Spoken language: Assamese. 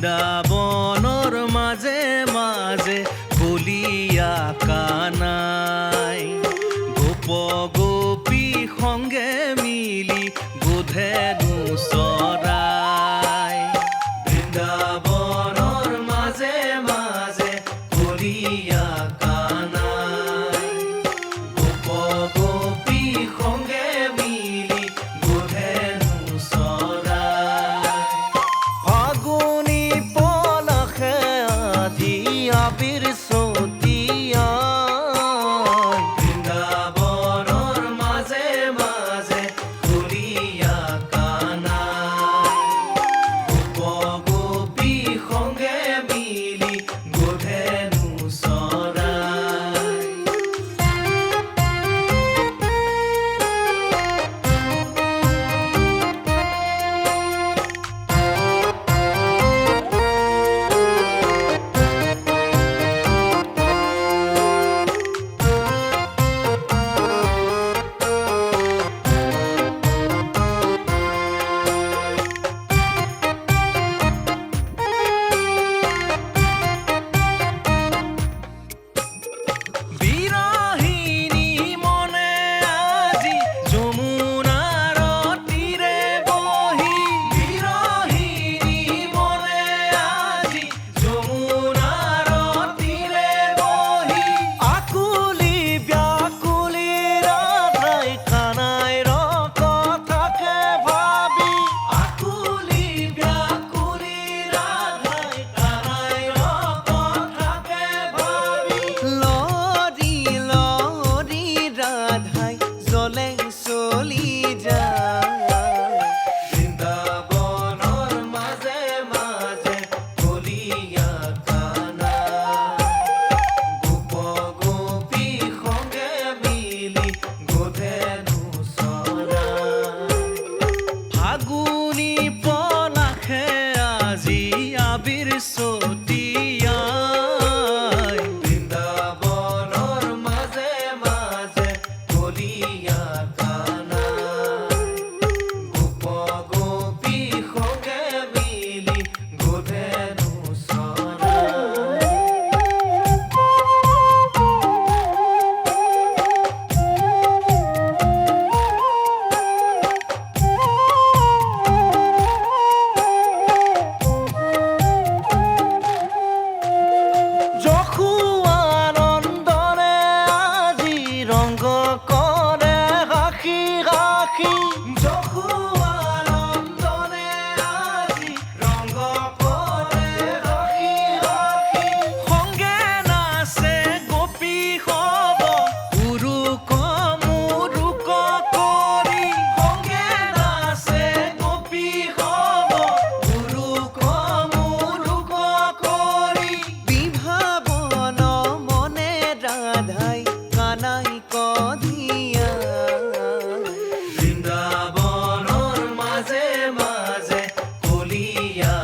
বৃন্দাবনৰ মাজে মাজে কলিয়া কানাই গোপ গোপী সংগে মিলি গোধেনু চৰাই বৃন্দাবনৰ মাজে মাজে কলিয়া কানাই গোপ গোপী সংগে মিলি গোধেনু চৰাই ফাগুনী পলাশে আজি আবিৰ চতিয়াই বৃন্দাবনৰ মাজে মাজে কলিয়া কানাই গোপ গোপী সংগে মিলি গোধেনু চৰাই বিৰহিনী মনে আজি যমুনাৰ তীৰে বহি বিৰহিনী মনে আজি যমুনাৰ তীৰে বহি আকুলি ব্যাকুলি ৰাধাই কানাইৰ কথাকে ভাবি আকুলি ব্যাকুলি ৰাধাই কানাইৰ কথাকে ভাবি লৰি লৰি ৰাধাই জলে চলি যায় বৃন্দাবনৰ মাজে মাজে কলিয়া কানাই গোপ গোপী সংগে মিলি গোধেনু চৰাই ফাগুনী পলাশে আজি আবিৰ চতিয়াই বৃন্দাবনৰ মাজে মাজে কলিয়া কানাই গোপ গোপী সংগে মিলি গোধেনু চৰাই যশু আনন্দৰে আজি ৰংগ কৰে ৰাখি ৰাখি যশু আনন্দৰে আজি ৰংগ কৰে ৰাখি ৰাখি সংগে নাচে গোপী সব উৰুক মুৰুক কৰি সংগে নাচে গোপী সব উৰুক মুৰুক কৰি বিভাবন মনে ৰাধাই কানাই কধিয়া বৃন্দাবনৰ মাজে মাজে কলিয়া